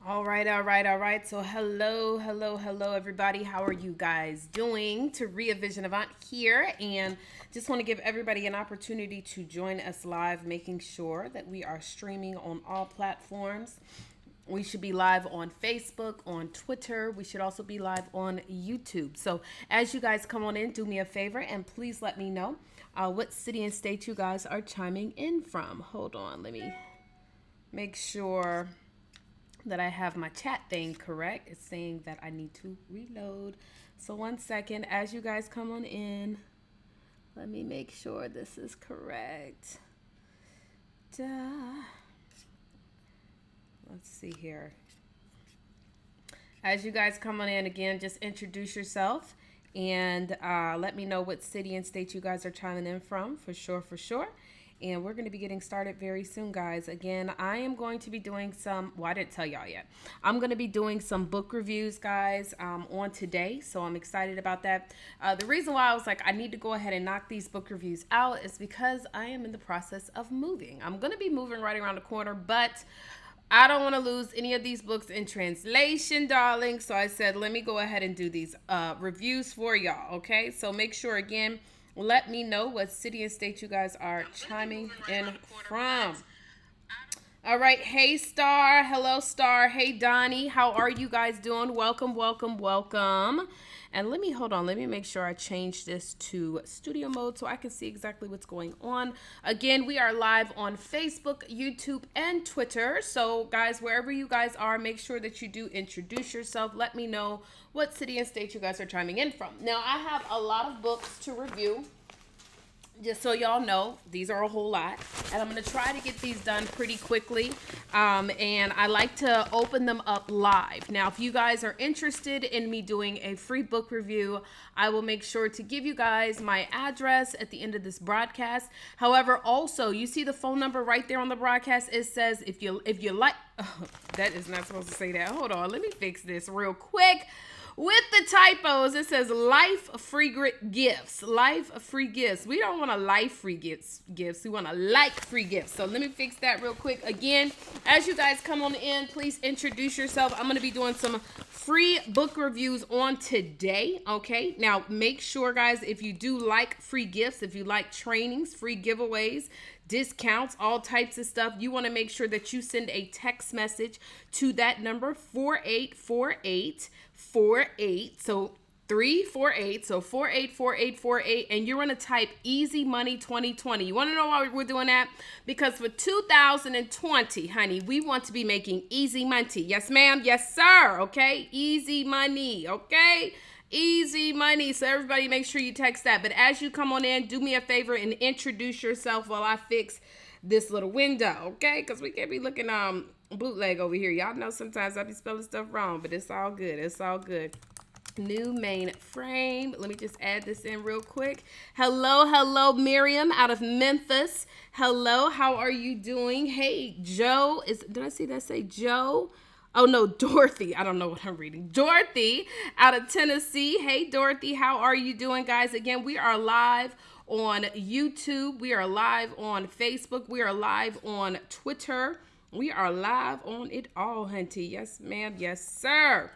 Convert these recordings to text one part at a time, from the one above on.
All right. So hello, everybody. How are you guys doing? Taria Vision Avant here, and just want to give everybody an opportunity to join us live, making sure that we are streaming on all platforms. We should be live on Facebook, on Twitter. We should also be live on YouTube. So as you guys come on in, do me a favor and please let me know what city and state you guys are chiming in from. Hold on, let me make sure that I have my chat thing correct. It's saying that I need to reload. So 1 second, as you guys come on in, let me make sure this is correct. Let's see here. As you guys come on in again, just introduce yourself and let me know what city and state you guys are chiming in from, for sure. And we're going to be getting started very soon, guys. Again, I am going to be doing some, well, I didn't tell y'all yet. I'm going to be doing some book reviews, guys, on today. So I'm excited about that. The reason why I was like, I need to go ahead and knock these book reviews out is because I am in the process of moving. I'm going to be moving right around the corner, but I don't want to lose any of these books in translation, darling. So I said, let me go ahead and do these reviews for y'all, okay? So make sure, again, let me know what city and state you guys are chiming in from. All right. Hey, Star. Hello, Star. Hey, Donnie. How are you guys doing? Welcome. And hold on. Let me make sure I change this to studio mode so I can see exactly what's going on. Again, we are live on Facebook, YouTube, and Twitter. So, guys, wherever you guys are, make sure that you do introduce yourself. Let me know what city and state you guys are chiming in from. Now, I have a lot of books to review. Just so y'all know, these are a whole lot, and I'm going to try to get these done pretty quickly, and I like to open them up live. Now, if you guys are interested in me doing a free book review, I will make sure to give you guys my address at the end of this broadcast. However, also, you see the phone number right there on the broadcast. It says if you like, oh, that is not supposed to say that. Hold on, let me fix this real quick. With the typos, it says life free gifts. Life free gifts. We don't want a life free gifts. We want a like free gifts. So let me fix that real quick. Again, as you guys come on in, please introduce yourself. I'm going to be doing some free book reviews on today. Okay. Now, make sure, guys, if you do like free gifts, if you like trainings, free giveaways, discounts, all types of stuff, you want to make sure that you send a text message to that number 484848. So 348, so 484848, and you're going to type Easy Money 2020. You want to know why we're doing that? Because for 2020, honey, we want to be making easy money. Yes, ma'am. Yes, sir. Okay. Easy money. Okay. Easy money. So everybody make sure you text that. But as you come on in, do me a favor and introduce yourself while I fix this little window, okay? Because we can't be looking bootleg over here. Y'all know sometimes I be spelling stuff wrong, but it's all good. It's all good. New main frame. Let me just add this in real quick. Hello, Miriam out of Memphis. Hello, how are you doing? Hey, Joe. Did I see that say Joe? Oh, no, Dorothy. I don't know what I'm reading. Dorothy out of Tennessee. Hey, Dorothy, how are you doing, guys? Again, we are live on YouTube. We are live on Facebook. We are live on Twitter. We are live on it all, hunty. Yes, ma'am. Yes, sir.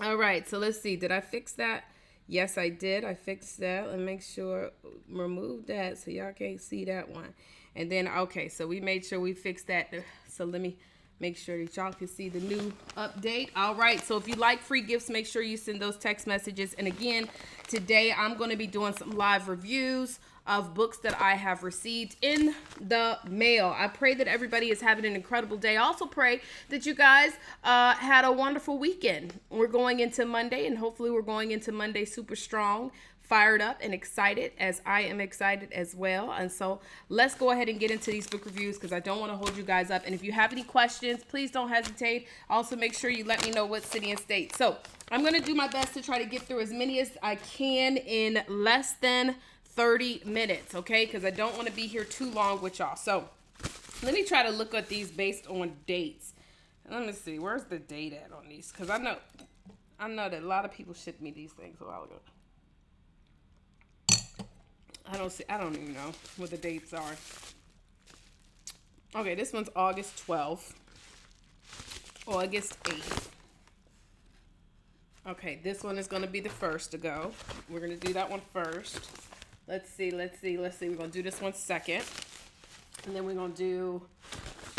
All right. So let's see. Did I fix that? Yes, I did. I fixed that. Let me make sure. Remove that so y'all can't see that one. And then, okay. So we made sure we fixed that. So let me make sure that y'all can see the new update. All right. So if you like free gifts, make sure you send those text messages. And again, today I'm going to be doing some live reviews of books that I have received in the mail. I pray that everybody is having an incredible day. I also pray that you guys had a wonderful weekend. We're going into Monday, and hopefully we're going into Monday super strong, fired up, and excited, as I am excited as well. And so let's go ahead and get into these book reviews because I don't want to hold you guys up. And if you have any questions, please don't hesitate. Also, make sure you let me know what city and state. So I'm going to do my best to try to get through as many as I can in less than 30 minutes, okay? Because I don't want to be here too long with y'all. So let me try to look at these based on dates. Let me see. Where's the date at on these? Because I know that a lot of people shipped me these things a while ago. I don't even know what the dates are. Okay, this one's August 12th. August 8th. Okay, this one is going to be the first to go. We're going to do that one first. Let's see. We're going to do this one second. And then we're going to do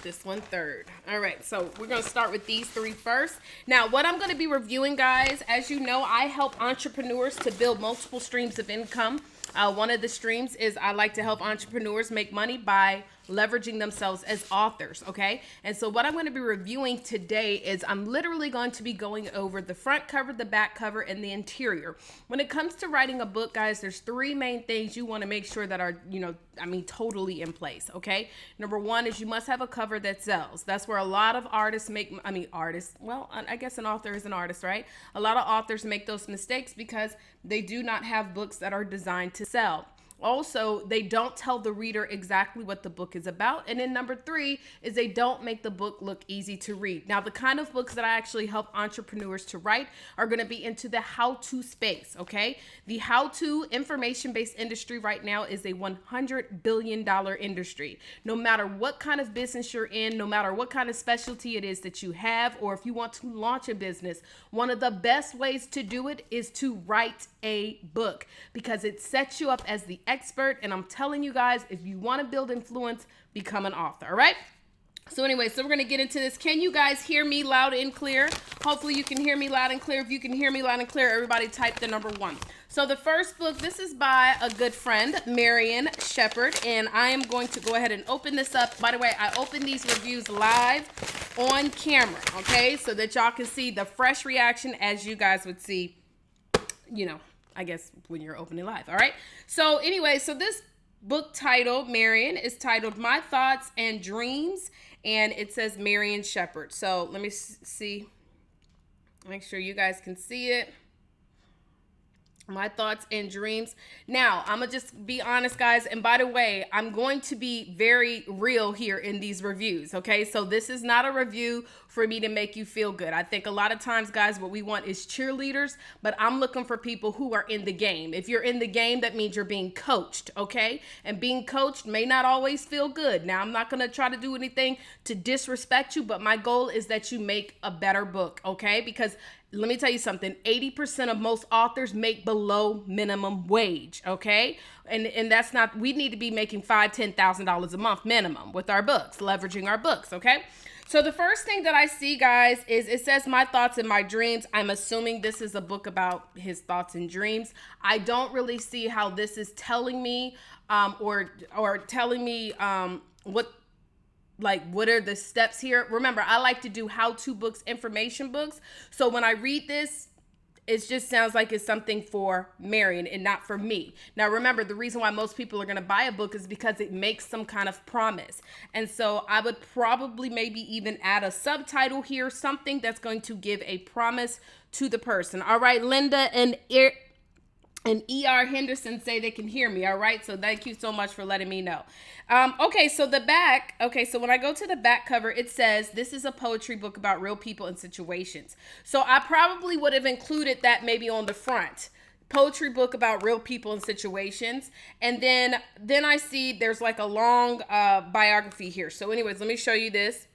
this one third. All right, so we're going to start with these three first. Now, what I'm going to be reviewing, guys, as you know, I help entrepreneurs to build multiple streams of income. One of the streams is I like to help entrepreneurs make money by leveraging themselves as authors, okay? And so what I'm going to be reviewing today is I'm literally going to be going over the front cover, the back cover, and the interior. When it comes to writing a book, guys, there's three main things you want to make sure that are, totally in place, okay? Number one is you must have a cover that sells. That's where a lot of artists I guess an author is an artist, right? A lot of authors make those mistakes because they do not have books that are designed to sell. Also, they don't tell the reader exactly what the book is about. And then number three is they don't make the book look easy to read. Now, the kind of books that I actually help entrepreneurs to write are going to be into the how-to space, okay? The how-to information-based industry right now is a $100 billion industry. No matter what kind of business you're in, no matter what kind of specialty it is that you have, or if you want to launch a business, one of the best ways to do it is to write a book because it sets you up as the expert. And I'm telling you guys, if you want to build influence, become an author. All right. So anyway, so we're going to get into this. Can you guys hear me loud and clear? Hopefully you can hear me loud and clear. If you can hear me loud and clear, everybody type the number 1. So the first book, this is by a good friend, Marion Shepherd, and I am going to go ahead and open this up. By the way, I open these reviews live on camera, okay, so that y'all can see the fresh reaction as you guys would see, I guess when you're opening live. All right. So anyway, so this book title, Marion, is titled My Thoughts and Dreams, and it says Marion Shepherd. So let me see. Make sure you guys can see it. My thoughts and dreams. Now, I'm going to just be honest, guys. And by the way, I'm going to be very real here in these reviews, okay? So this is not a review for me to make you feel good. I think a lot of times, guys, what we want is cheerleaders, but I'm looking for people who are in the game. If you're in the game, that means you're being coached, okay? And being coached may not always feel good. Now, I'm not going to try to do anything to disrespect you, but my goal is that you make a better book, okay? Because let me tell you something, 80% of most authors make below minimum wage, okay? And that's not, we need to be making $5,000, $10,000 a month minimum with our books, leveraging our books, okay? So the first thing that I see, guys, is it says My Thoughts and My Dreams. I'm assuming this is a book about his thoughts and dreams. I don't really see how this is telling me or telling me what are the steps here. Remember, I like to do how-to books, information books. So when I read this, it just sounds like it's something for Marion and not for me. Now, remember, the reason why most people are going to buy a book is because it makes some kind of promise. And so I would probably maybe even add a subtitle here, something that's going to give a promise to the person. All right, Linda and E.R. Henderson say they can hear me. All right. So thank you so much for letting me know. Okay. So the back. Okay. So when I go to the back cover, it says this is a poetry book about real people and situations. So I probably would have included that maybe on the front. Poetry book about real people and situations. And then I see there's like a long biography here. So anyways, let me show you this.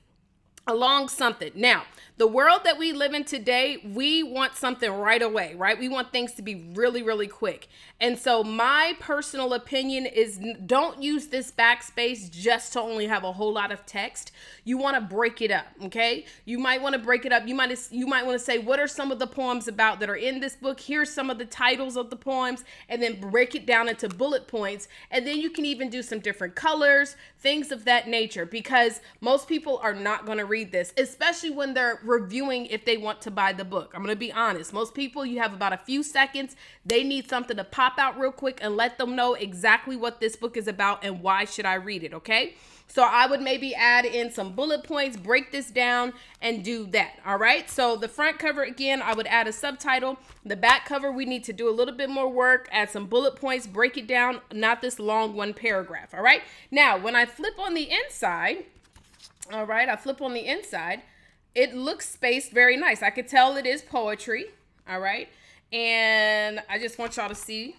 Along something. Now, the world that we live in today, we want something right away, right? We want things to be really, really quick. And so my personal opinion is don't use this backspace just to only have a whole lot of text. You want to break it up, okay? You might want to break it up. You might want to say, what are some of the poems about that are in this book? Here's some of the titles of the poems, and then break it down into bullet points. And then you can even do some different colors, things of that nature, because most people are not going to read this, especially when they're reviewing if they want to buy the book. I'm going to be honest. Most people, you have about a few seconds. They need something to pop out real quick and let them know exactly what this book is about and why should I read it, okay? So I would maybe add in some bullet points, break this down, and do that, all right? So the front cover, again, I would add a subtitle. The back cover, we need to do a little bit more work, add some bullet points, break it down, not this long one paragraph, all right? Now, when I flip on the inside, all right, I flip on the inside, it looks spaced very nice. I could tell it is poetry, all right? And I just want y'all to see.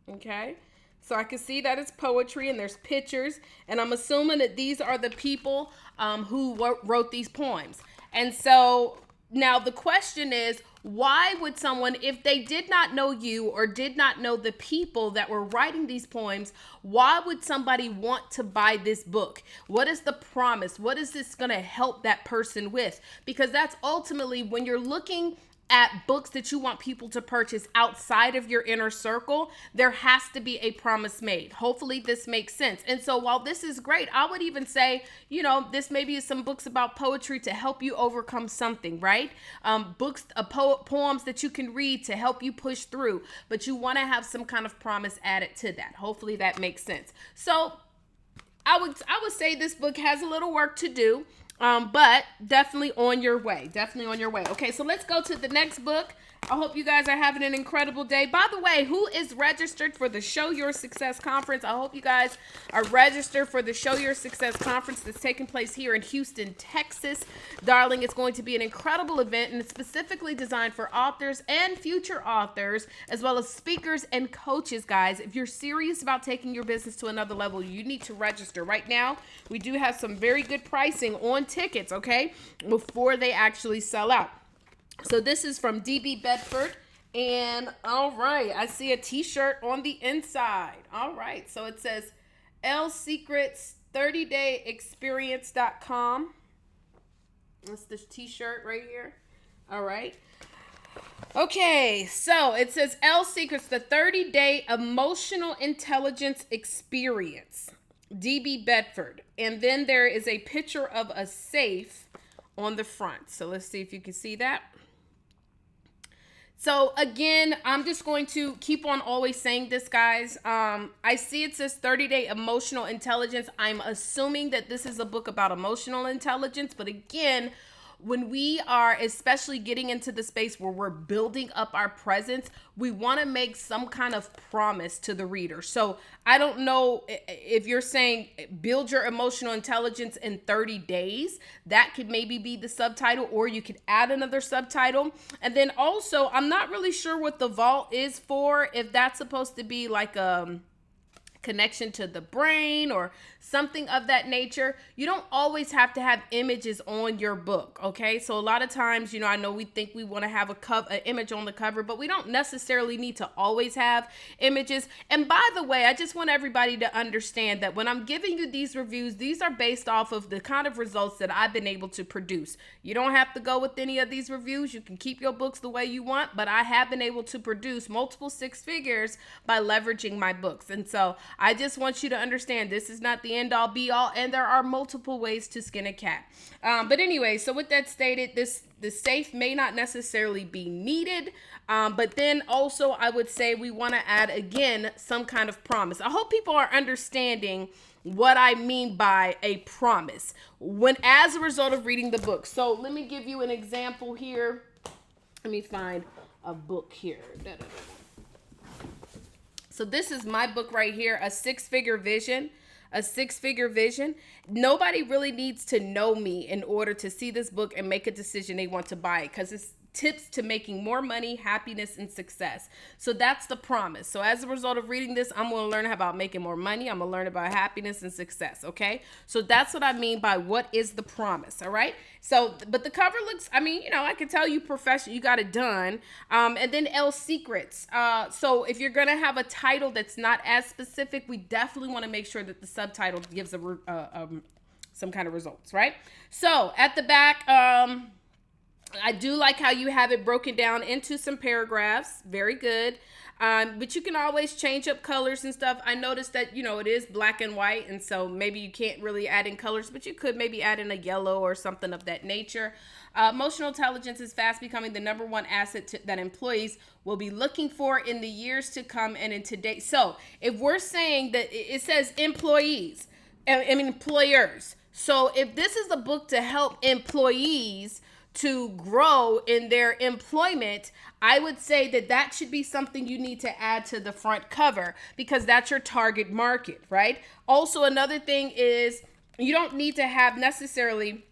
Okay, So I can see that it's poetry and there's pictures. And I'm assuming that these are the people who wrote these poems. And so now the question is, why would someone, if they did not know you or did not know the people that were writing these poems, why would somebody want to buy this book? What is the promise? What is this going to help that person with? Because that's ultimately when you're looking at books that you want people to purchase outside of your inner circle, there has to be a promise made. Hopefully this makes sense. And so while this is great, I would even say, this maybe is some books about poetry to help you overcome something, right? Books, poems that you can read to help you push through, but you want to have some kind of promise added to that. Hopefully that makes sense. So I would say this book has a little work to do. But definitely on your way. Definitely on your way. Okay, so let's go to the next book. I hope you guys are having an incredible day. By the way, who is registered for the Show Your Success Conference? I hope you guys are registered for the Show Your Success Conference that's taking place here in Houston, Texas. Darling, it's going to be an incredible event, and it's specifically designed for authors and future authors, as well as speakers and coaches, guys. If you're serious about taking your business to another level, you need to register. Right now, we do have some very good pricing on tickets, okay, before they actually sell out. So this is from DB Bedford. And all right, I see a t-shirt on the inside. All right, so it says Elle Secrets 30dayexperience.com. That's this t-shirt right here. All right. Okay, so it says Elle Secrets, the 30-day emotional intelligence experience. DB Bedford. And then there is a picture of a safe on the front. So let's see if you can see that. So again, I'm just going to keep on always saying this, guys. I see it says 30-day emotional intelligence. I'm assuming that this is a book about emotional intelligence. But again, when we are especially getting into the space where we're building up our presence, we want to make some kind of promise to the reader. So I don't know if you're saying build your emotional intelligence in 30 days, that could maybe be the subtitle, or you could add another subtitle. And then also, I'm not really sure what the vault is for, if that's supposed to be like a connection to the brain or something of that nature. You don't always have to have images on your book, okay? So a lot of times, I know we think we want to have an image on the cover, but we don't necessarily need to always have images. And by the way, I just want everybody to understand that when I'm giving you these reviews, these are based off of the kind of results that I've been able to produce. You don't have to go with any of these reviews. You can keep your books the way you want, but I have been able to produce multiple six figures by leveraging my books. And so I just want you to understand this is not the end all be all, and there are multiple ways to skin a cat. But anyway, so with that stated, the safe may not necessarily be needed. But then also I would say we want to add again some kind of promise. I hope people are understanding what I mean by a promise as a result of reading the book. So let me give you an example here. Let me find a book here. So this is my book right here, A Six-Figure Vision. A Six-Figure Vision. Nobody really needs to know me in order to see this book and make a decision they want to buy it, because it's tips to making more money, happiness, and success. So that's the promise. So as a result of reading this, I'm going to learn about making more money. I'm going to learn about happiness and success. Okay. So that's what I mean by what is the promise. All right. So, but the cover looks, I can tell you professional, you got it done. And then Elle Secrets. So if you're going to have a title that's not as specific, we definitely want to make sure that the subtitle gives some kind of results, right? So at the back, I do like how you have it broken down into some paragraphs. Very good. But you can always change up colors and stuff. I noticed that, it is black and white. And so maybe you can't really add in colors, but you could maybe add in a yellow or something of that nature. Emotional intelligence is fast becoming the number one asset that employees will be looking for in the years to come and in today. So if we're saying that it says employers. So if this is a book to help employees to grow in their employment, I would say that should be something you need to add to the front cover, because that's your target market, right? Also, another thing is you don't need to have necessarily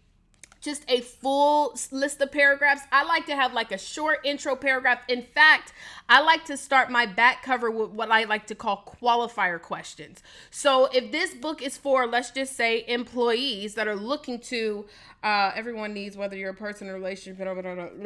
just a full list of paragraphs. I like to have like a short intro paragraph. In fact, I like to start my back cover with what I like to call qualifier questions. So if this book is for, let's just say, employees that are looking to, everyone needs, whether you're a person in a relationship,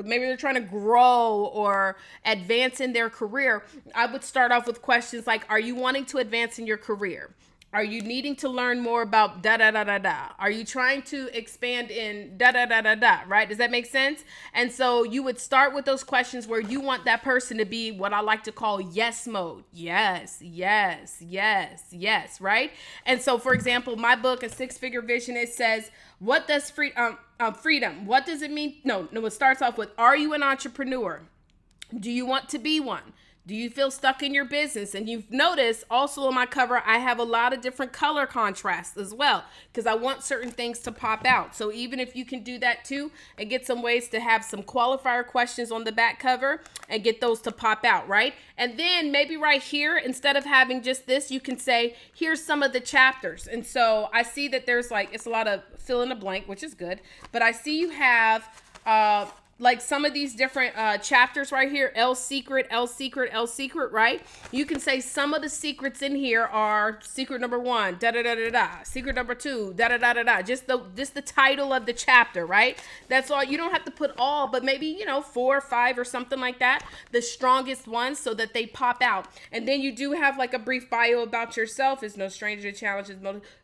maybe they're trying to grow or advance in their career, I would start off with questions like, are you wanting to advance in your career? Are you needing to learn more about da da da da da? Are you trying to expand in da da da da da? Right? Does that make sense? And so you would start with those questions where you want that person to be what I like to call yes mode. Yes, yes, yes, yes. Right? And so, for example, my book, A Six-Figure Vision, it says, what does freedom? What does it mean? No. It starts off with, are you an entrepreneur? Do you want to be one? Do you feel stuck in your business? And you've noticed also on my cover, I have a lot of different color contrasts as well, because I want certain things to pop out. So even if you can do that too and get some ways to have some qualifier questions on the back cover and get those to pop out, right? And then maybe right here, instead of having just this, you can say, here's some of the chapters. And so I see that there's like, it's a lot of fill in the blank, which is good. But I see you have, like some of these different chapters right here, L secret, right? You can say some of the secrets in here are secret number 1, da da da da da. Secret number 2, da da da da da. Just the title of the chapter, right? That's all. You don't have to put all, but maybe 4 or 5 or something like that. The strongest ones, so that they pop out. And then you do have like a brief bio about yourself. Is no stranger to challenges.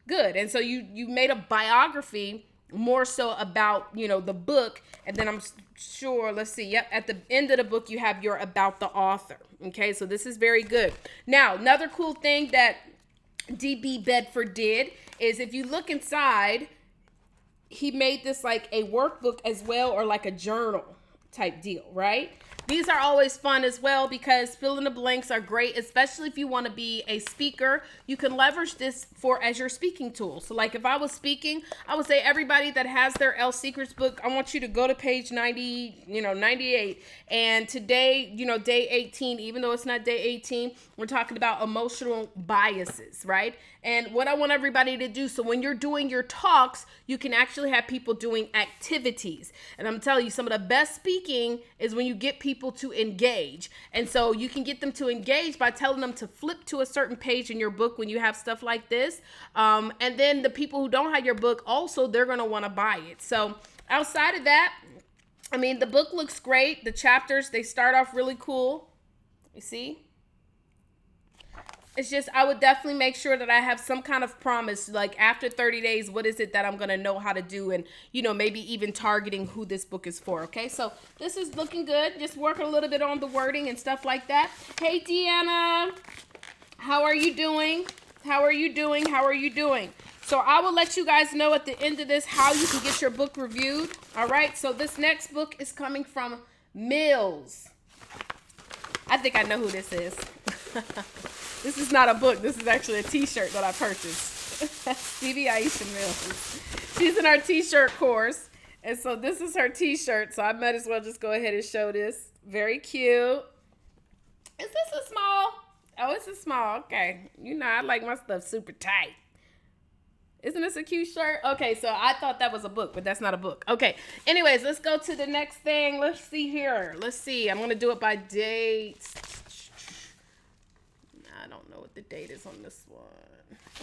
Good. And so you made a biography more so about the book, and then I'm sure, let's see, yep, at the end of the book you have your about the author. Okay, so this is very good. Now, another cool thing that DB Bedford did is, if you look inside, he made this like a workbook as well, or like a journal type deal, right? These are always fun as well, because fill in the blanks are great, especially if you want to be a speaker. You can leverage this as your speaking tool. So like if I was speaking, I would say, everybody that has their L Secrets book, I want you to go to page 90, 98. And today, day 18, even though it's not day 18, we're talking about emotional biases, right? And what I want everybody to do, so when you're doing your talks, you can actually have people doing activities. And I'm telling you, some of the best speaking is when you get people to engage. And so you can get them to engage by telling them to flip to a certain page in your book when you have stuff like this. And then the people who don't have your book, also, they're going to want to buy it. So outside of that, I mean, the book looks great. The chapters, they start off really cool. You see? It's just, I would definitely make sure that I have some kind of promise, like after 30 days, what is it that I'm going to know how to do? And, maybe even targeting who this book is for. Okay, so this is looking good. Just working a little bit on the wording and stuff like that. Hey, Deanna, how are you doing? How are you doing? How are you doing? So I will let you guys know at the end of this how you can get your book reviewed. All right, so this next book is coming from Mills. I think I know who this is. This is not a book. This is actually a t-shirt that I purchased. Stevie Aisha Mills. She's in our t-shirt course. And so this is her t-shirt. So I might as well just go ahead and show this. Very cute. Is this a small? Oh, it's a small. Okay. I like my stuff super tight. Isn't this a cute shirt? Okay, so I thought that was a book, but that's not a book. Okay. Anyways, let's go to the next thing. Let's see here. Let's see. I'm going to do it by date. I don't know what the date is on this one.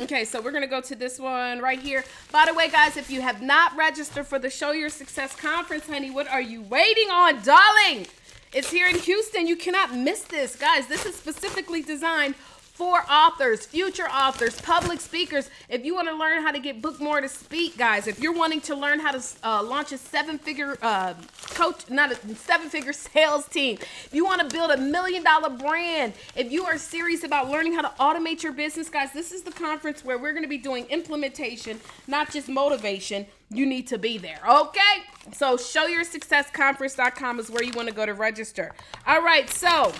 Okay, so we're going to go to this one right here. By the way, guys, if you have not registered for the Show Your Success Conference, honey, what are you waiting on, darling? It's here in Houston. You cannot miss this. Guys, this is specifically designed for authors, future authors, public speakers. If you want to learn how to get booked more to speak, guys, if you're wanting to learn how to launch a seven-figure sales team, if you want to build $1 million brand, if you are serious about learning how to automate your business, guys, this is the conference where we're going to be doing implementation, not just motivation. You need to be there, okay? So showyoursuccessconference.com is where you want to go to register. All right, so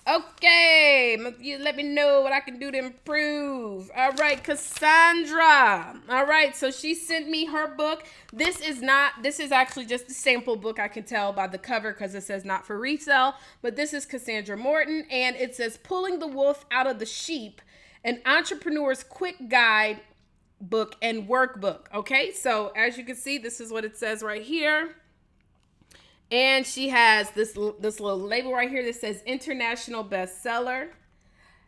okay, you let me know what I can do to improve. All right, Cassandra. All right, so she sent me her book. This is actually just a sample book. I can tell by the cover because it says not for resale. But this is Cassandra Morton, and it says Pulling the Wolf Out of the Sheep, an entrepreneur's quick guide book and workbook. Okay, so as you can see, this is what it says right here. And she has this little label right here that says international bestseller.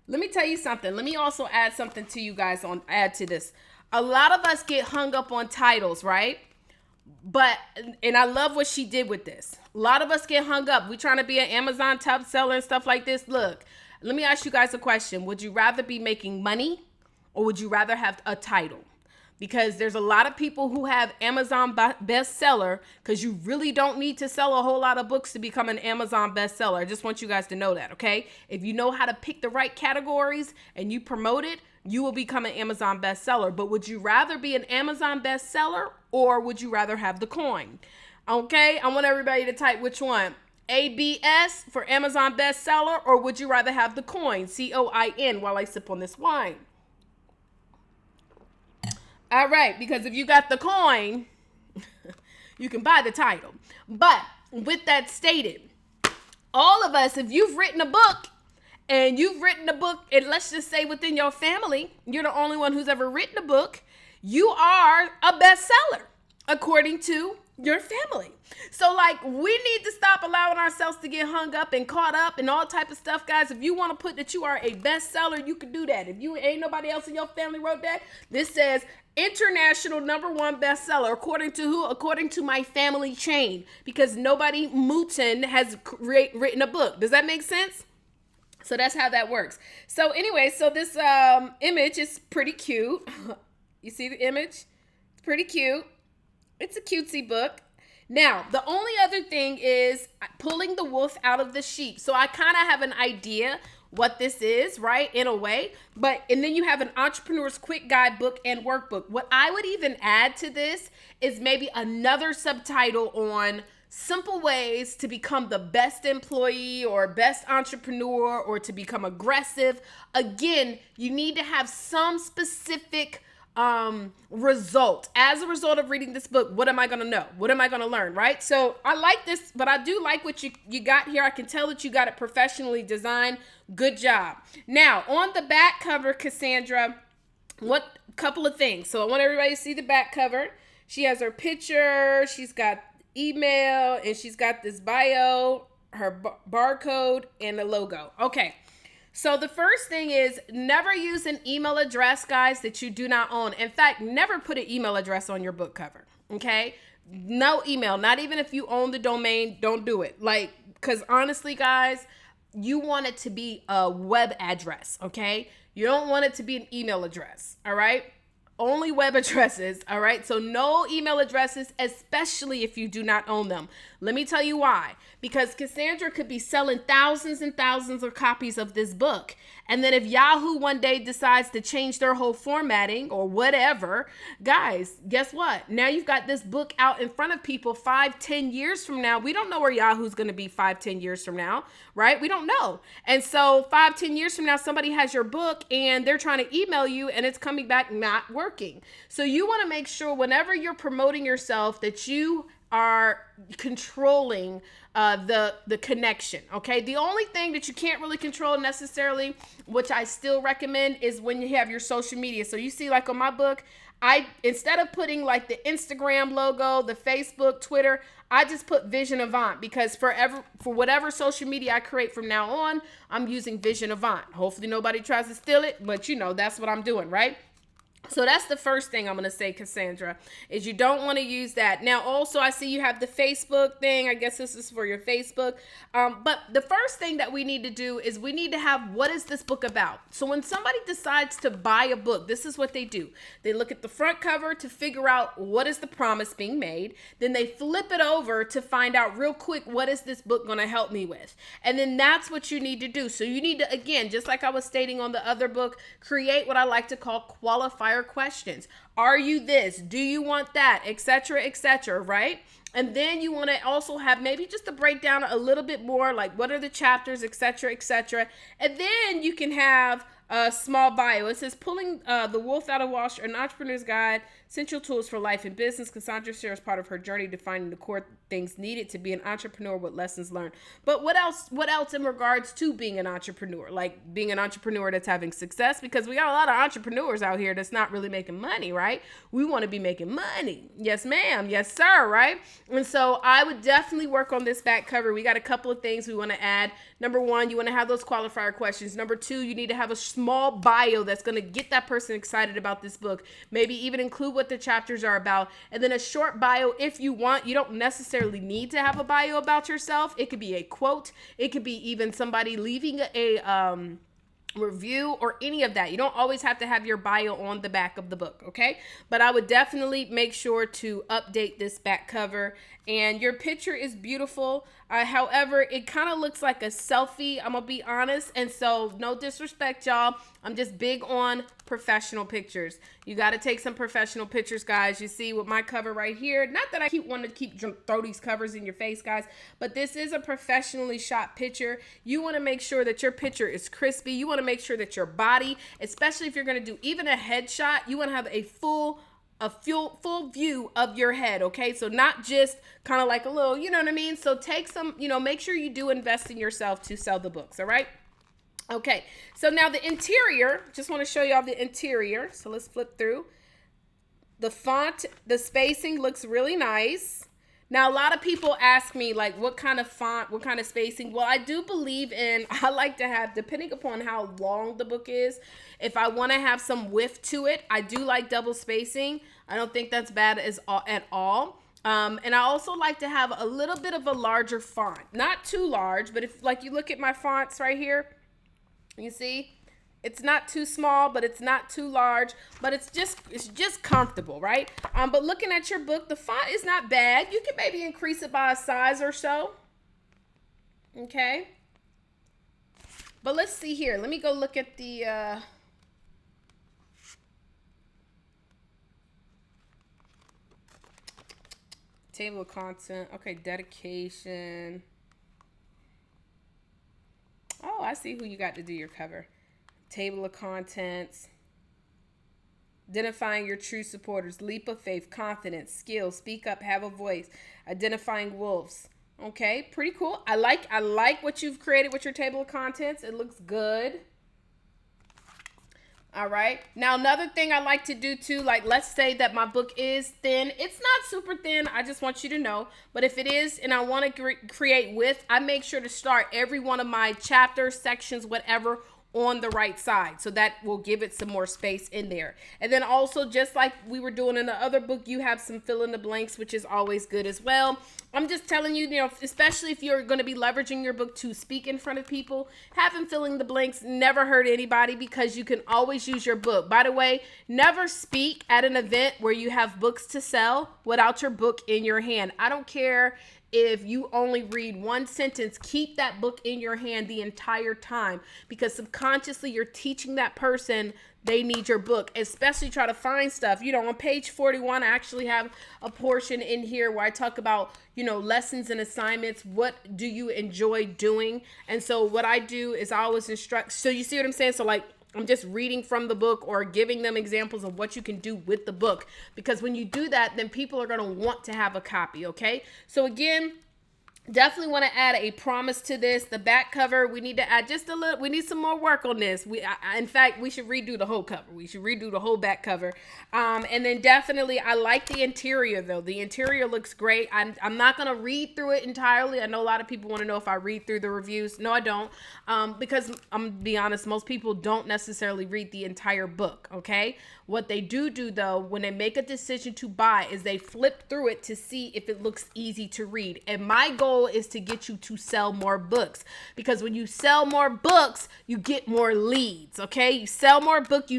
Let me tell you something. Let me also add something to you guys add to this. A lot of us get hung up on titles, right? And I love what she did with this. A lot of us get hung up. We trying to be an Amazon top seller and stuff like this. Look, let me ask you guys a question. Would you rather be making money or would you rather have a title? Because there's a lot of people who have Amazon bestseller because you really don't need to sell a whole lot of books to become an Amazon bestseller. I just want you guys to know that, okay? If you know how to pick the right categories and you promote it, you will become an Amazon bestseller. But would you rather be an Amazon bestseller or would you rather have the coin? Okay, I want everybody to type which one. ABS for Amazon bestseller, or would you rather have the coin? COIN while I sip on this wine. All right, because if you got the coin, you can buy the title. But with that stated, all of us, if you've written a book, and let's just say within your family, you're the only one who's ever written a book, you are a bestseller according to your family. So like, we need to stop allowing ourselves to get hung up and caught up and all type of stuff, guys. If you want to put that you are a bestseller, you can do that. If you ain't nobody else in your family wrote that, this says international #1 bestseller. According to who? According to my family chain, because nobody Mouton has written a book. Does that make sense? So that's how that works. So anyway, so this image is pretty cute. You see the image? It's pretty cute. It's a cutesy book. Now, the only other thing is pulling the wolf out of the sheep. So I kind of have an idea what this is, right, in a way. And then you have an entrepreneur's quick guide book and workbook. What I would even add to this is maybe another subtitle on simple ways to become the best employee or best entrepreneur or to become aggressive. Again, you need to have some specific result. As a result of reading this book, what am I going to know? What am I going to learn, right? So I like this, but I do like what you got here. I can tell that you got it professionally designed. Good job. Now, on the back cover, Cassandra, what couple of things. So I want everybody to see the back cover. She has her picture, she's got email, and she's got this bio, her barcode, and the logo. Okay. So the first thing is never use an email address, guys, that you do not own. In fact, never put an email address on your book cover, okay? No email, not even if you own the domain, don't do it. Like, because honestly, guys, you want it to be a web address, okay? You don't want it to be an email address, all right? Only web addresses, all right? So no email addresses, especially if you do not own them. Let me tell you why. Because Cassandra could be selling thousands and thousands of copies of this book. And then if Yahoo one day decides to change their whole formatting or whatever, guys, guess what? Now you've got this book out in front of people 5-10 years from now. We don't know where Yahoo's going to be 5-10 years from now, right? We don't know. And so 5-10 years from now, somebody has your book and they're trying to email you and it's coming back not working. So you want to make sure whenever you're promoting yourself that you are controlling the connection, okay? The only thing that you can't really control necessarily, which I still recommend, is when you have your social media. So you see, like on my book, instead of putting like the Instagram logo, the Facebook, Twitter, I just put Vision Avant, because for whatever social media I create from now on, I'm using Vision Avant. Hopefully nobody tries to steal it, but you know, that's what I'm doing, right? So that's the first thing I'm going to say, Cassandra, is you don't want to use that. Now, also, I see you have the Facebook thing. I guess this is for your Facebook. But the first thing that we need to do is we need to have, what is this book about? So when somebody decides to buy a book, this is what they do. They look at the front cover to figure out what is the promise being made. Then they flip it over to find out real quick, what is this book going to help me with? And then that's what you need to do. So you need to, again, just like I was stating on the other book, create what I like to call qualifier questions. Are you this? Do you want that? Etc., right? And then you want to also have maybe just to break down a little bit more, like what are the chapters, etc. And then you can have a small bio. It says pulling the wolf out of Wall Street, an entrepreneur's guide Essential Tools for Life and Business. Cassandra shares part of her journey defining the core things needed to be an entrepreneur with lessons learned. But what else in regards to being an entrepreneur? Like being an entrepreneur that's having success, because we got a lot of entrepreneurs out here that's not really making money, right? We want to be making money. Yes, ma'am. Yes, sir, right? And so I would definitely work on this back cover. We got a couple of things we want to add. Number one, you want to have those qualifier questions. Number two, you need to have a small bio that's going to get that person excited about this book. Maybe even include what the chapters are about. And then a short bio if you want. You don't necessarily need to have a bio about yourself. It could be a quote. It could be even somebody leaving a review or any of that. You don't always have to have your bio on the back of the book, okay? But I would definitely make sure to update this back cover. And your picture is beautiful. However, it kind of looks like a selfie, I'm gonna be honest. And so no disrespect, y'all. I'm just big on professional pictures. You got to take some professional pictures, guys. You see with my cover right here, not that I want to throw these covers in your face, guys, but this is a professionally shot picture. You want to make sure that your picture is crispy. You want to make sure that your body, especially if you're going to do even a headshot, you want to have a full view of your head, okay? So not just kind of like a little, you know what I mean? So take some, make sure you do invest in yourself to sell the books, all right? Okay, so now the interior, just want to show y'all the interior. So let's flip through. The font, the spacing looks really nice. Now, a lot of people ask me, like, what kind of font, what kind of spacing? Well, I do believe I like to have, depending upon how long the book is, if I want to have some width to it, I do like double spacing. I don't think that's bad at all. And I also like to have a little bit of a larger font. Not too large, but if, like, you look at my fonts right here, you see, it's not too small, but it's not too large, but it's just comfortable, right? But looking at your book, the font is not bad. You can maybe increase it by a size or so. Okay. But let's see here. Let me go look at the table of content. Okay, dedication. Oh, I see who you got to do your cover. Table of contents. Identifying your true supporters. Leap of faith. Confidence. Skill. Speak up. Have a voice. Identifying wolves. Okay, pretty cool. I like what you've created with your table of contents. It looks good. All right. Now, another thing I like to do too, like let's say that my book is thin. It's not super thin. I just want you to know. But if it is and I want to create width, I make sure to start every one of my chapters, sections, whatever, on the right side. So that will give it some more space in there. And then also, just like we were doing in the other book, you have some fill in the blanks, which is always good as well. I'm just telling you, especially if you're going to be leveraging your book to speak in front of people, having filling the blanks never hurt anybody, because you can always use your book. By the way, never speak at an event where you have books to sell without your book in your hand. I don't care if you only read one sentence, keep that book in your hand the entire time, because subconsciously you're teaching that person they need your book. Especially try to find stuff. On page 41, I actually have a portion in here where I talk about, lessons and assignments. What do you enjoy doing? And so what I do is I always instruct. So you see what I'm saying? So like, I'm just reading from the book or giving them examples of what you can do with the book. Because when you do that, then people are going to want to have a copy, okay? So again, definitely want to add a promise to this. The back cover, we need to add just a little. We need some more work on this. In fact, we should redo the whole cover. We should redo the whole back cover. And then definitely, I like the interior though. The interior looks great. I'm not gonna read through it entirely. I know a lot of people want to know if I read through the reviews. No, I don't. Because I'm gonna be honest, most people don't necessarily read the entire book. Okay. What they do though, when they make a decision to buy, is they flip through it to see if it looks easy to read. And my goal is to get you to sell more books, because when you sell more books, you get more leads. Okay, you sell more books,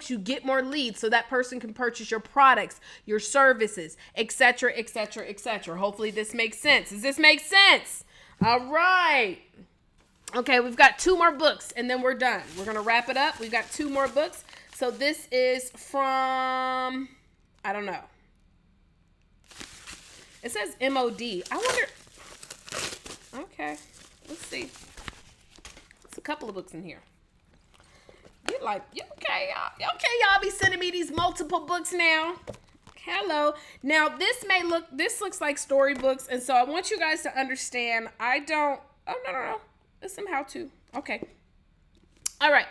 you get more leads, so that person can purchase your products, your services, etc., etc., etc. Hopefully this makes sense. Does this make sense? All right. Okay, we've got 2 more books and then we're done. We're gonna wrap it up. We've got 2 more books. So this is from, I don't know. It says MOD. I wonder. Okay, let's see. It's a couple of books in here. You're like, okay, y'all be sending me these multiple books now. Hello. Now this looks like storybooks, and so I want you guys to understand. Oh, no. It's some how to. Okay. All right.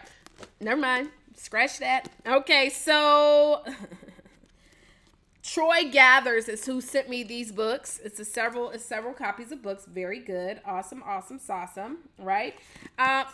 Never mind. Scratch that. Okay, so Troy Gathers is who sent me these books. It's several copies of books. Very good. Awesome. Right?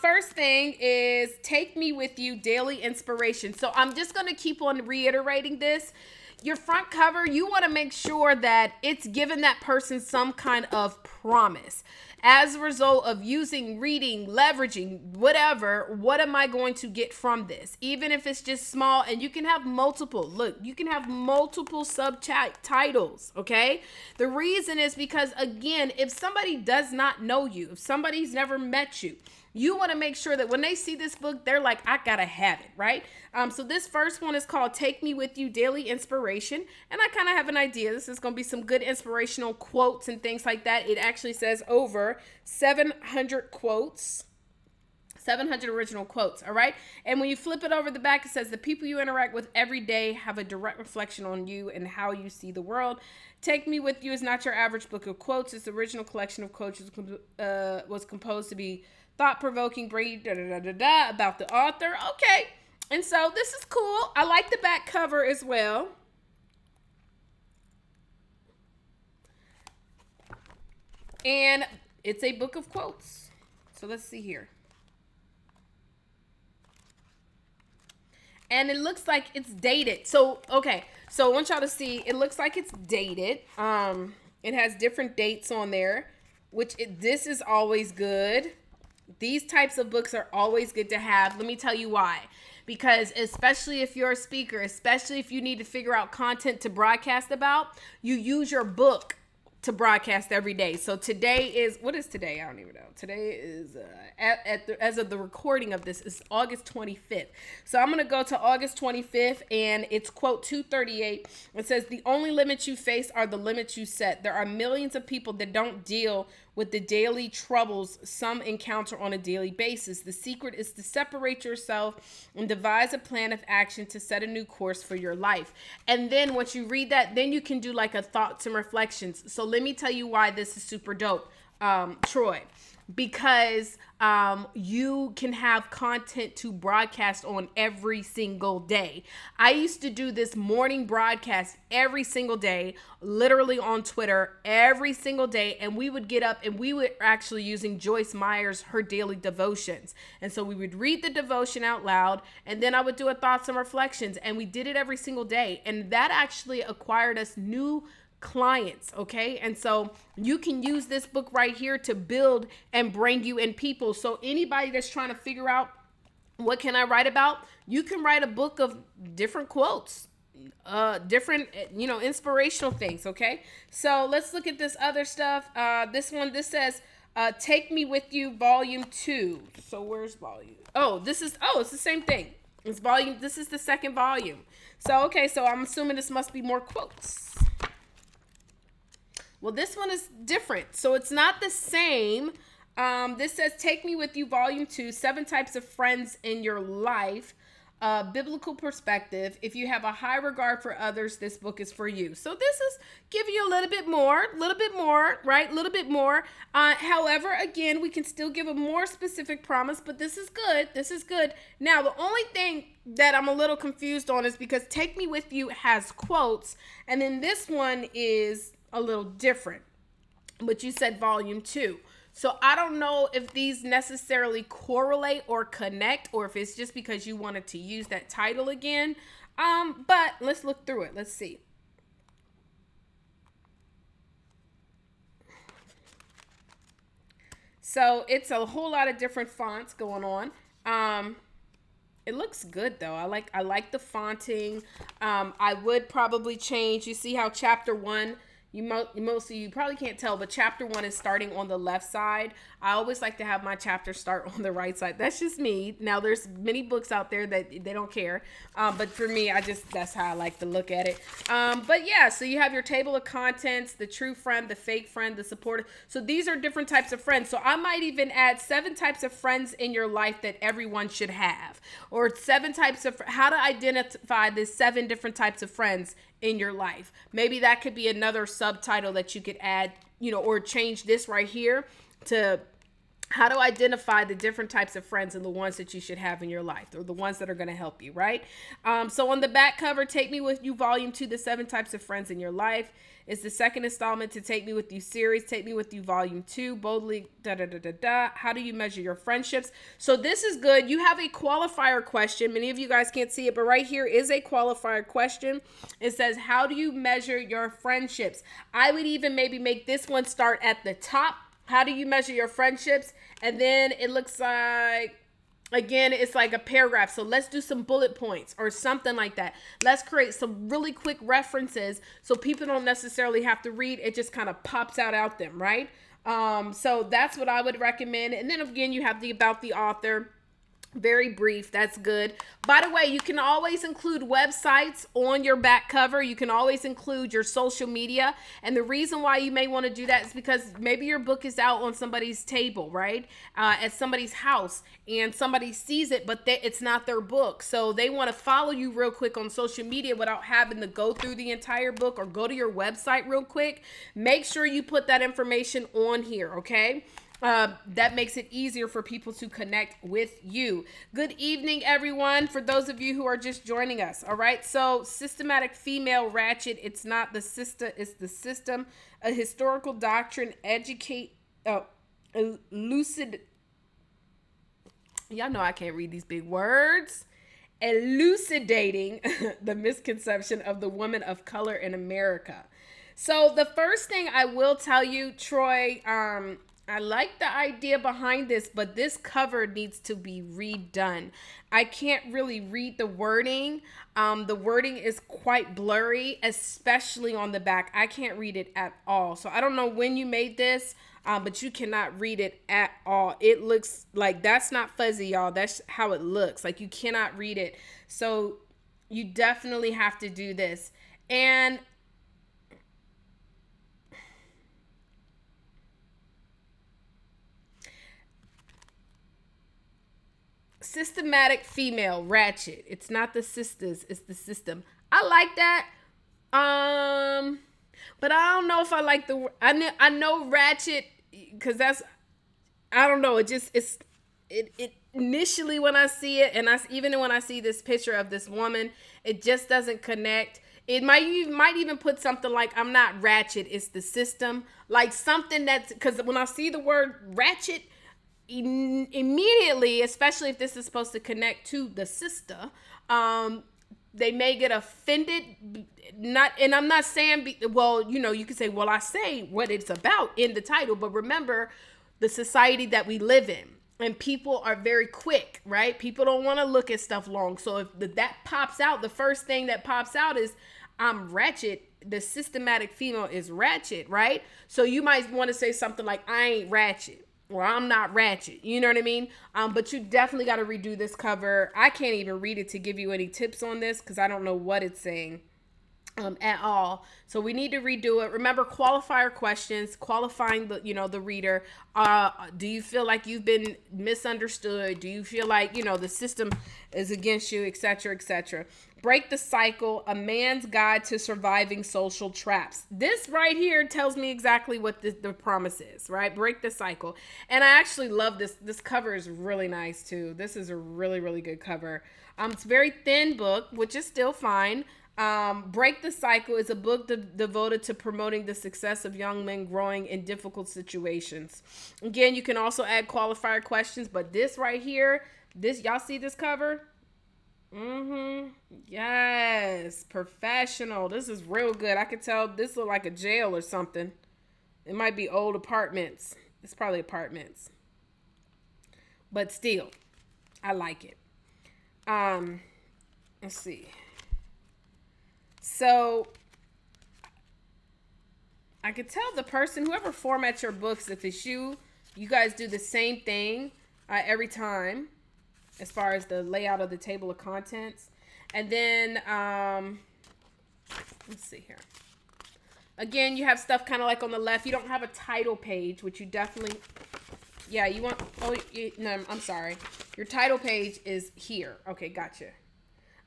First thing is Take Me With You Daily Inspiration. So I'm just going to keep on reiterating this. Your front cover, you want to make sure that it's given that person some kind of promise. As a result of using, reading, leveraging, whatever, what am I going to get from this? Even if it's just small, and you can have multiple. Look, you can have multiple subtitles, okay? The reason is because, again, if somebody does not know you, if somebody's never met you, you want to make sure that when they see this book, they're like, I gotta have it, right? So this first one is called Take Me With You Daily Inspiration. And I kind of have an idea. This is going to be some good inspirational quotes and things like that. It actually says over 700 quotes. 700 original quotes, all right? And when you flip it over the back, it says the people you interact with every day have a direct reflection on you and how you see the world. Take Me With You is not your average book of quotes. It's the original collection of quotes was composed to be thought-provoking, bring about the author. Okay, and so this is cool. I like the back cover as well. And it's a book of quotes. So let's see here. And it looks like it's dated. So, okay. So I want y'all to see, it looks like it's dated. It has different dates on there, this is always good. These types of books are always good to have. Let me tell you why. Because especially if you're a speaker, especially if you need to figure out content to broadcast about, you use your book to broadcast every day. So today is, what is today? I don't even know. Today is, as of the recording of this, is August 25th. So I'm going to go to August 25th, and it's quote 238. It says, the only limits you face are the limits you set. There are millions of people that don't deal with the daily troubles some encounter on a daily basis. The secret is to separate yourself and devise a plan of action to set a new course for your life. And then once you read that, then you can do like a thoughts and reflections. So let me tell you why this is super dope, Troy. Because you can have content to broadcast on every single day. I used to do this morning broadcast every single day, literally on Twitter every single day. And we would get up and we were actually using Joyce Meyer's, her daily devotions. And so we would read the devotion out loud, and then I would do a thoughts and reflections. And we did it every single day. And that actually acquired us new clients, okay? And so you can use this book right here to build and bring you in people. So anybody that's trying to figure out what can I write about, you can write a book of different quotes, different, inspirational things, okay? So let's look at this other stuff. This says, Take Me With You Volume 2. So where's volume? It's the same thing. This is the second volume. So, okay, so I'm assuming this must be more quotes. Well, this one is different. So it's not the same. This says, Take Me With You, Volume 2, 7 Types of Friends in Your Life, Biblical Perspective. If you have a high regard for others, this book is for you. So this is giving you a little bit more, right? A little bit more. However, again, we can still give a more specific promise, but this is good. This is good. Now, the only thing that I'm a little confused on is because Take Me With You has quotes, and then this one is a little different, but you said volume 2. So I don't know if these necessarily correlate or connect, or if it's just because you wanted to use that title again. But let's look through it. Let's see. So it's a whole lot of different fonts going on. It looks good though. I like the fonting. I would probably change. You see how chapter 1, you probably can't tell, but chapter 1 is starting on the left side. I always like to have my chapter start on the right side. That's just me. Now there's many books out there that they don't care. But for me, that's how I like to look at it. But yeah, so you have your table of contents, the true friend, the fake friend, the supporter. So these are different types of friends. So I might even add 7 types of friends in your life that everyone should have, or 7 types of, how to identify the 7 different types of friends in your life. Maybe that could be another subtitle that you could add, or change this right here to how to identify the different types of friends and the ones that you should have in your life, or the ones that are going to help you, right? So on the back cover, Take Me With You Volume 2, The 7 Types of Friends in Your Life. It's the second installment to Take Me With You series, Take Me With You Volume 2, Boldly, How do you measure your friendships? So this is good. You have a qualifier question. Many of you guys can't see it, but right here is a qualifier question. It says, how do you measure your friendships? I would even maybe make this one start at the top. How do you measure your friendships? And then it looks like, again, it's like a paragraph. So let's do some bullet points or something like that. Let's create some really quick references so people don't necessarily have to read. It just kind of pops out them, right? So that's what I would recommend. And then again, you have the about the author. Very brief. That's good. By the way, you can always include websites on your back cover. You can always include your social media. And the reason why you may want to do that is because maybe your book is out on somebody's table, right? At somebody's house, and somebody sees it, but it's not their book. So they want to follow you real quick on social media without having to go through the entire book or go to your website real quick. Make sure you put that information on here, okay? That makes it easier for people to connect with you. Good evening, everyone. For those of you who are just joining us. All right. So systematic female ratchet. It's not the sister. It's the system. A historical doctrine. Lucid. Y'all know I can't read these big words. Elucidating the misconception of the woman of color in America. So the first thing I will tell you, Troy, I like the idea behind this, but this cover needs to be redone. I can't really read the wording. The wording is quite blurry, especially on the back. I can't read it at all. So I don't know when you made this, but you cannot read it at all. It looks like that's not fuzzy, y'all. That's how it looks. Like you cannot read it. So you definitely have to do this. And systematic female ratchet. It's not the sisters, it's the system. I like that. But I don't know if I like the I know ratchet because that's, I don't know, it initially when I see it, and even when I see this picture of this woman, it just doesn't connect. It might even put something like, I'm not ratchet, it's the system. Like something that's, because when I see the word ratchet, immediately, especially if this is supposed to connect to the sister, they may get offended. And I'm not saying, well, you can say, well, I say what it's about in the title, but remember the society that we live in, and people are very quick, right? People don't want to look at stuff long. So if that pops out, the first thing that pops out is, I'm ratchet. The systematic female is ratchet, right? So you might want to say something like, I ain't ratchet, or I'm not ratchet. You know what I mean? But you definitely got to redo this cover. I can't even read it to give you any tips on this because I don't know what it's saying at all. So we need to redo it. Remember, qualifier questions, qualifying the reader. Do you feel like you've been misunderstood? Do you feel like, the system is against you, etc., etc.? Break the cycle, a man's guide to surviving social traps. This right here tells me exactly what the promise is, right? Break the cycle. And I actually love this. This cover is really nice too. This is a really, really good cover. It's a very thin book, which is still fine. Break the Cycle is a book devoted to promoting the success of young men growing in difficult situations. Again, you can also add qualifier questions, but this right here, y'all see this cover? Yes, professional. This is real good. I could tell this look like a jail or something. It might be old apartments. It's probably apartments. But still, I like it. Let's see. So I could tell the person, whoever formats your books, if it's you guys do the same thing every time as far as the layout of the table of contents. And then, let's see here. Again, you have stuff kind of like on the left. You don't have a title page, which you definitely, yeah, you want, no, I'm sorry. Your title page is here. Okay, gotcha.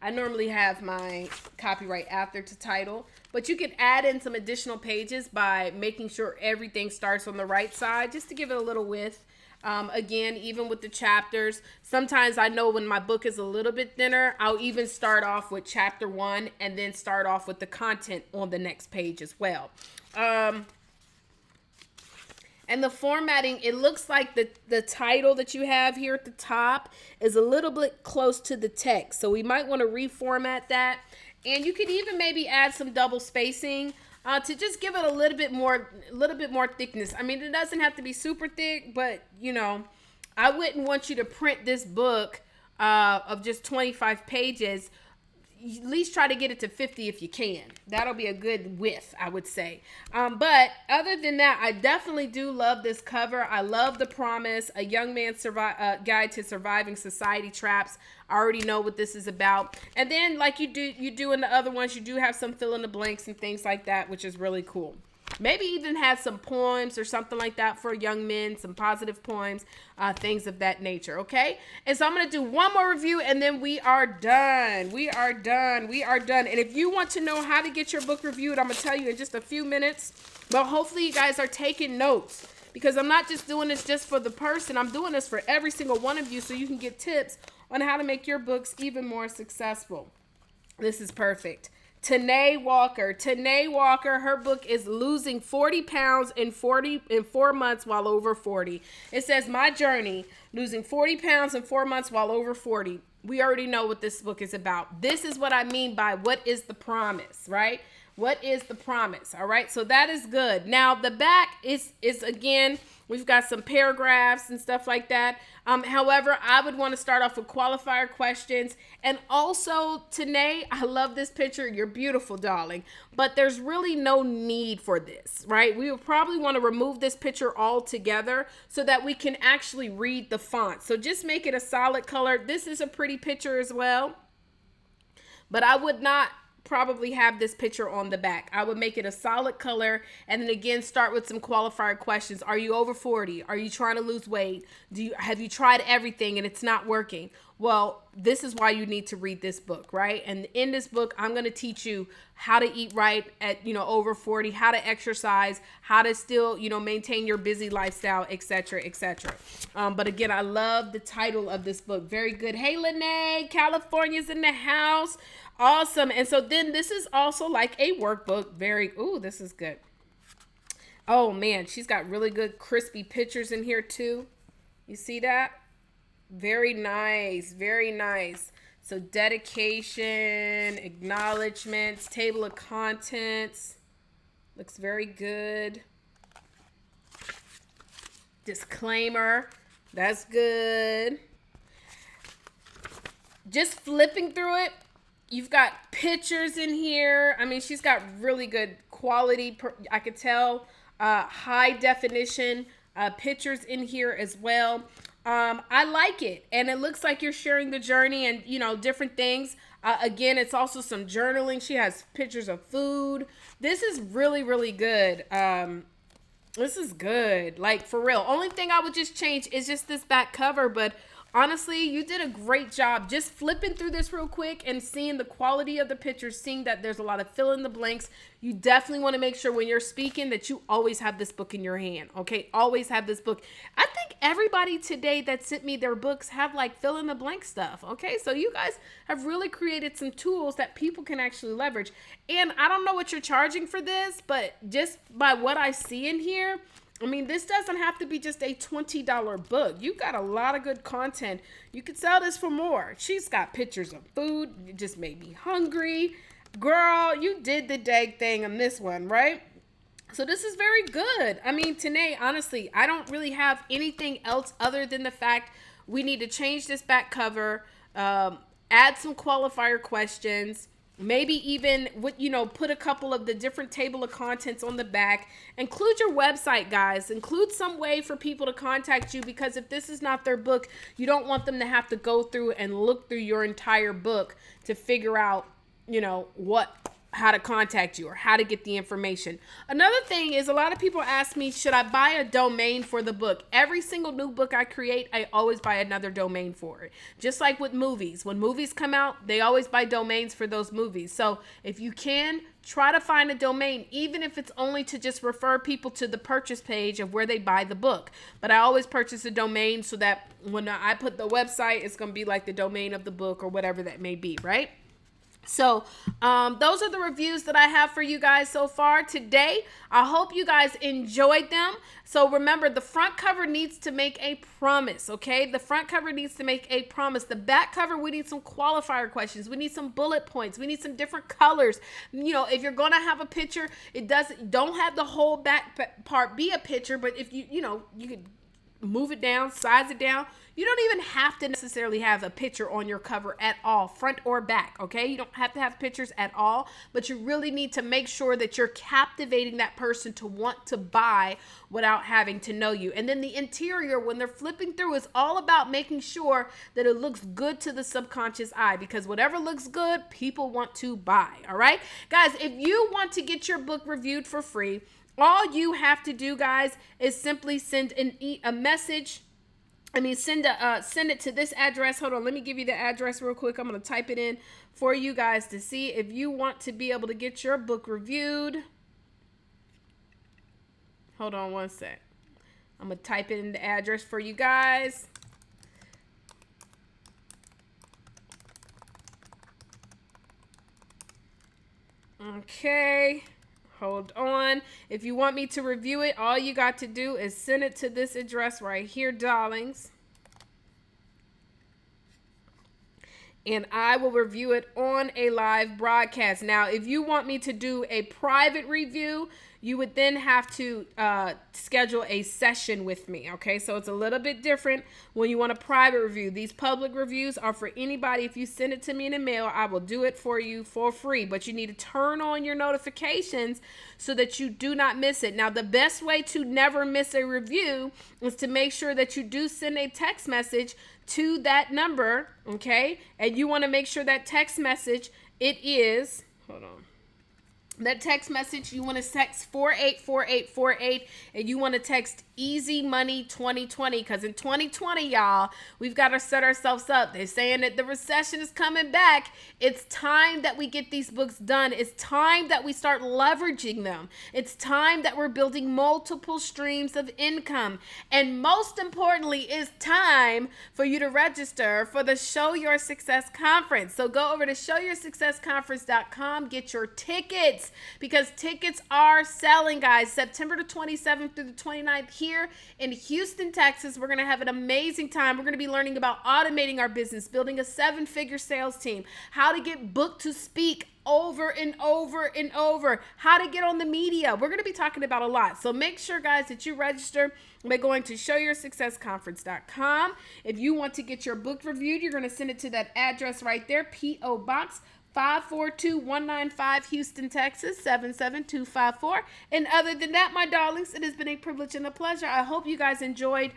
I normally have my copyright after to title, but you can add in some additional pages by making sure everything starts on the right side just to give it a little width. Again, even with the chapters, sometimes I know when my book is a little bit thinner, I'll even start off with chapter 1 and then start off with the content on the next page as well. And the formatting, it looks like the title that you have here at the top is a little bit close to the text. So we might want to reformat that. And you could even maybe add some double spacing to just give it a little bit more thickness. I mean, it doesn't have to be super thick, but you know, I wouldn't want you to print this book of just 25 pages. At least try to get it to 50 if you can. That'll be a good width, I would say. But other than that, I definitely do love this cover. I love the promise, a young man's guide to surviving society traps. I already know what this is about. And then like you do in the other ones, you do have some fill in the blanks and things like that, which is really cool. Maybe even have some poems or something like that for young men, some positive poems, things of that nature, okay? And so I'm going to do one more review and then we are done. We are done. And if you want to know how to get your book reviewed, I'm going to tell you in just a few minutes. But hopefully you guys are taking notes because I'm not just doing this just for the person. I'm doing this for every single one of you so you can get tips on how to make your books even more successful. This is perfect. Tanae Walker, her book is Losing 40 Pounds in 4 months while over 40. It says, my journey, losing 40 pounds in 4 months while over 40. We already know what this book is about. This is what I mean by what is the promise, right? What is the promise? All right. So that is good. Now the back is again, we've got some paragraphs and stuff like that. However, I would want to start off with qualifier questions. And also, Tanae, I love this picture. You're beautiful, darling. But there's really no need for this, right? We would probably want to remove this picture altogether so that we can actually read the font. So just make it a solid color. This is a pretty picture as well. But I would not probably have this picture on the back. I would make it a solid color and then again start with some qualifier questions. Are you over 40? Are you trying to lose weight? Have you tried everything and it's not working? Well, this is why you need to read this book, right? And in this book, I'm going to teach you how to eat right at, over 40, how to exercise, how to still, maintain your busy lifestyle, etc., etc. But again, I love the title of this book. Very good. Hey, Lene, California's in the house. Awesome. And so then this is also like a workbook. This is good. Oh man, she's got really good crispy pictures in here too. You see that? Very nice. Very nice. So dedication, acknowledgements, table of contents. Looks very good. Disclaimer. That's good. Just flipping through it. You've got pictures in here. I mean, she's got really good quality. I could tell high definition pictures in here as well. I like it. And it looks like you're sharing the journey and, different things. Again, it's also some journaling. She has pictures of food. This is really, really good. This is good. Like, for real. Only thing I would just change is just this back cover, but honestly, you did a great job just flipping through this real quick and seeing the quality of the pictures, seeing that there's a lot of fill in the blanks. You definitely want to make sure when you're speaking that you always have this book in your hand, okay? Always have this book. I think everybody today that sent me their books have like fill in the blank stuff, okay? So you guys have really created some tools that people can actually leverage. And I don't know what you're charging for this, but just by what I see in here, I mean, this doesn't have to be just a $20 book. You got a lot of good content. You could sell this for more. She's got pictures of food. It just made me hungry. Girl, you did the dang thing on this one, right? So this is very good. I mean, Tanae, honestly, I don't really have anything else other than the fact we need to change this back cover, add some qualifier questions, maybe even put a couple of the different table of contents on the back. Include your website, guys. Include some way for people to contact you, because if this is not their book, you don't want them to have to go through and look through your entire book to figure out what how to contact you or how to get the information. Another thing is, a lot of people ask me, should I buy a domain for the book? Every single new book I create, I always buy another domain for it. Just like with movies. When movies come out, they always buy domains for those movies. So if you can, try to find a domain, even if it's only to just refer people to the purchase page of where they buy the book. But I always purchase a domain so that when I put the website, it's going to be like the domain of the book or whatever that may be, right? So those are the reviews that I have for you guys so far today. I hope you guys enjoyed them. So remember, the front cover needs to make a promise, okay? The front cover needs to make a promise. The back cover, we need some qualifier questions. We need some bullet points. We need some different colors. You know, if you're going to have a picture, don't have the whole back part be a picture, but if you could move it down, size it down. You don't even have to necessarily have a picture on your cover at all, front or back, okay? You don't have to have pictures at all, but you really need to make sure that you're captivating that person to want to buy without having to know you. And then the interior, when they're flipping through, is all about making sure that it looks good to the subconscious eye, because whatever looks good, people want to buy, all right? Guys, if you want to get your book reviewed for free, all you have to do, guys, is simply send a message. Send it to this address. Hold on, let me give you the address real quick. I'm going to type it in for you guys to see if you want to be able to get your book reviewed. Hold on one sec. I'm going to type it in the address for you guys. Okay. Hold on. If you want me to review it, all you got to do is send it to this address right here, darlings. And I will review it on a live broadcast. Now, if you want me to do a private review, you would then have to schedule a session with me, okay? So it's a little bit different when you want a private review. These public reviews are for anybody. If you send it to me in the mail, I will do it for you for free. But you need to turn on your notifications so that you do not miss it. Now, the best way to never miss a review is to make sure that you do send a text message to that number, okay? And you want to make sure that text message, it is, hold on. That text message, you want to text 484848, and you want to text Easy Money 2020, because in 2020, y'all, we've got to set ourselves up. They're saying that the recession is coming back. It's time that we get these books done. It's time that we start leveraging them. It's time that we're building multiple streams of income. And most importantly, it's time for you to register for the Show Your Success Conference. So go over to showyoursuccessconference.com, get your tickets, because tickets are selling, guys. September the 27th through the 29th here in Houston, Texas. We're going to have an amazing time. We're going to be learning about automating our business, building a 7-figure sales team, how to get booked to speak over and over and over, how to get on the media. We're going to be talking about a lot. So make sure, guys, that you register by going to showyoursuccessconference.com. If you want to get your book reviewed, you're going to send it to that address right there, P.O. Box 542195, Houston, Texas 77254. And other than that, my darlings, it has been a privilege and a pleasure. I hope you guys enjoyed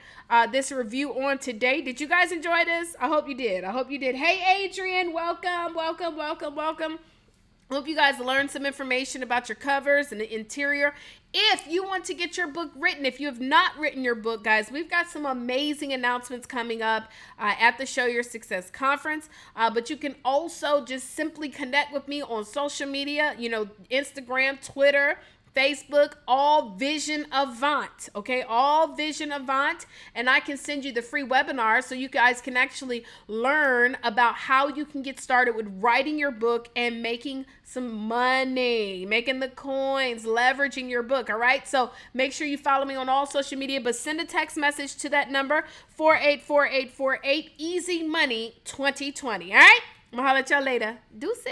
this review on today. Did you guys enjoy this? I hope you did. I hope you did. Hey, Adrian, welcome. Hope you guys learned some information about your covers and the interior. If you want to get your book written, if you have not written your book, guys, we've got some amazing announcements coming up at the Show Your Success Conference. But you can also just simply connect with me on social media, Instagram, Twitter, Facebook, All Vision Avant, okay? All Vision Avant, and I can send you the free webinar so you guys can actually learn about how you can get started with writing your book and making some money, making the coins, leveraging your book, all right? So make sure you follow me on all social media, but send a text message to that number, 484848, Easy Money 2020, all right? I'm gonna holler at y'all later. Deuces.